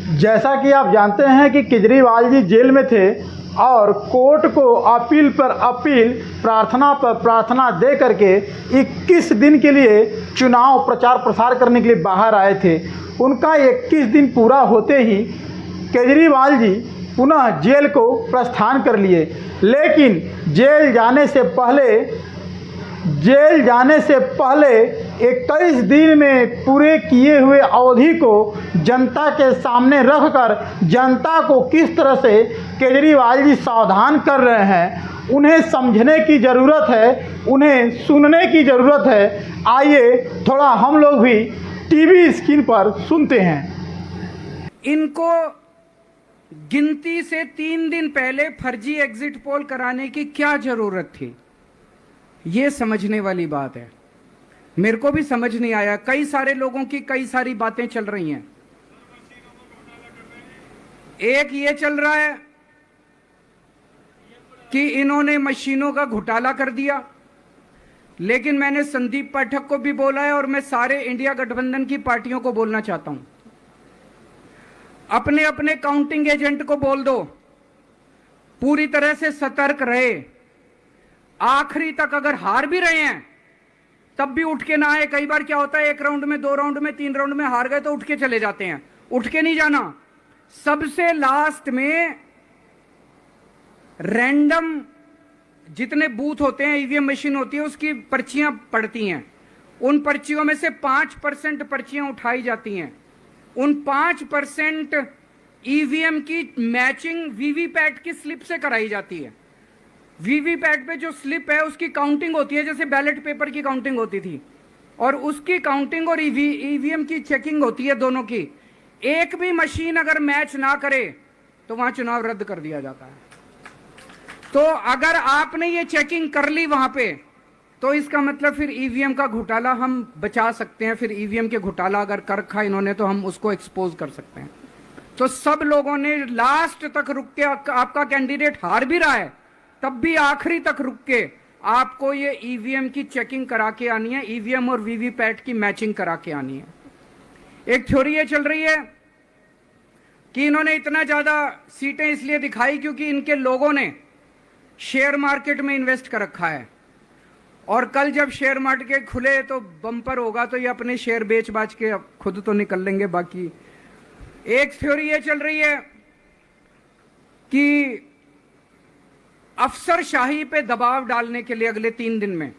जैसा कि आप जानते हैं कि केजरीवाल जी जेल में थे और कोर्ट को अपील पर अपील, प्रार्थना पर प्रार्थना दे करके 21 दिन के लिए चुनाव प्रचार प्रसार करने के लिए बाहर आए थे। उनका 21 दिन पूरा होते ही केजरीवाल जी पुनः जेल को प्रस्थान कर लिए, लेकिन जेल जाने से पहले 21 दिन में पूरे किए हुए अवधि को जनता के सामने रखकर जनता को किस तरह से केजरीवाल जी सावधान कर रहे हैं, उन्हें समझने की ज़रूरत है, उन्हें सुनने की ज़रूरत है। आइए थोड़ा हम लोग भी टीवी स्क्रीन पर सुनते हैं। इनको गिनती से 3 दिन पहले फर्जी एग्जिट पोल कराने की क्या ज़रूरत थी, ये समझने वाली बात है। मेरे को भी समझ नहीं आया। कई सारे लोगों की कई सारी बातें चल रही हैं। एक ये चल रहा है कि इन्होंने मशीनों का घोटाला कर दिया, लेकिन मैंने संदीप पाठक को भी बोला है और मैं सारे इंडिया गठबंधन की पार्टियों को बोलना चाहता हूं, अपने अपने काउंटिंग एजेंट को बोल दो, पूरी तरह से सतर्क रहे। आखिरी तक अगर हार भी रहे हैं तब भी उठ के ना आए। कई बार क्या होता है, 1 राउंड में, 2 राउंड में, 3 राउंड में हार गए तो उठ के चले जाते हैं। उठ के नहीं जाना। सबसे लास्ट में रैंडम जितने बूथ होते हैं, ईवीएम मशीन होती है, उसकी पर्चियां पड़ती हैं। उन पर्चियों में से 5% पर्चियां उठाई जाती हैं। उन 5% ईवीएम की मैचिंग वीवीपैट की स्लिप से कराई जाती है। वीवीपैट पे जो स्लिप है उसकी काउंटिंग होती है, जैसे बैलेट पेपर की काउंटिंग होती थी, और उसकी काउंटिंग और ईवीएम की चेकिंग होती है दोनों की। एक भी मशीन अगर मैच ना करे तो वहां चुनाव रद्द कर दिया जाता है। तो अगर आपने ये चेकिंग कर ली वहां पे, तो इसका मतलब फिर ईवीएम का घोटाला हम बचा सकते हैं। फिर ईवीएम के घोटाला अगर कर रखा इन्होंने तो हम उसको एक्सपोज कर सकते हैं। तो सब लोगों ने लास्ट तक रुक के, आपका कैंडिडेट हार भी रहा है तब भी आखिरी तक रुक के आपको ये ईवीएम की चेकिंग करा के आनी है, ईवीएम और वीवीपैट की मैचिंग करा के आनी है। एक थ्योरी ये चल रही है कि इन्होंने इतना ज्यादा सीटें इसलिए दिखाई क्योंकि इनके लोगों ने शेयर मार्केट में इन्वेस्ट कर रखा है, और कल जब शेयर मार्केट खुले तो बम्पर होगा तो ये अपने शेयर बेच बाच के खुद तो निकल लेंगे। बाकी एक थ्योरी ये चल रही है कि अफसरशाही पे दबाव डालने के लिए अगले 3 दिन में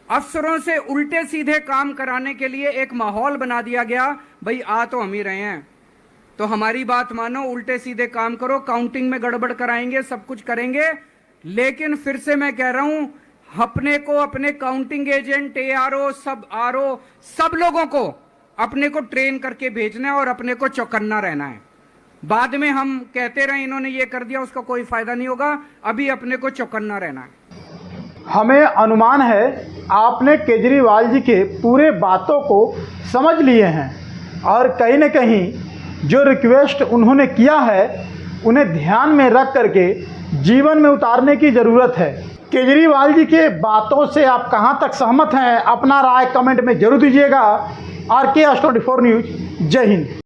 अफसरों से उल्टे सीधे काम कराने के लिए एक माहौल बना दिया गया। भाई आ तो हम ही रहे हैं तो हमारी बात मानो, उल्टे सीधे काम करो, काउंटिंग में गड़बड़ कराएंगे, सब कुछ करेंगे। लेकिन फिर से मैं कह रहा हूं, अपने को, अपने काउंटिंग एजेंट, एआरओ, सब लोगों को अपने को ट्रेन करके भेजना है और अपने को चौकन्ना रहना है। बाद में हम कहते रहे इन्होंने ये कर दिया, उसका कोई फायदा नहीं होगा। अभी अपने को चौकन्ना रहना है। हमें अनुमान है आपने केजरीवाल जी के पूरे बातों को समझ लिए हैं और कहीं न कहीं जो रिक्वेस्ट उन्होंने किया है उन्हें ध्यान में रख करके जीवन में उतारने की ज़रूरत है। केजरीवाल जी के बातों से आप कहां तक सहमत हैं, अपना राय कमेंट में जरूर दीजिएगा। RK As 24 न्यूज़, जय हिंद।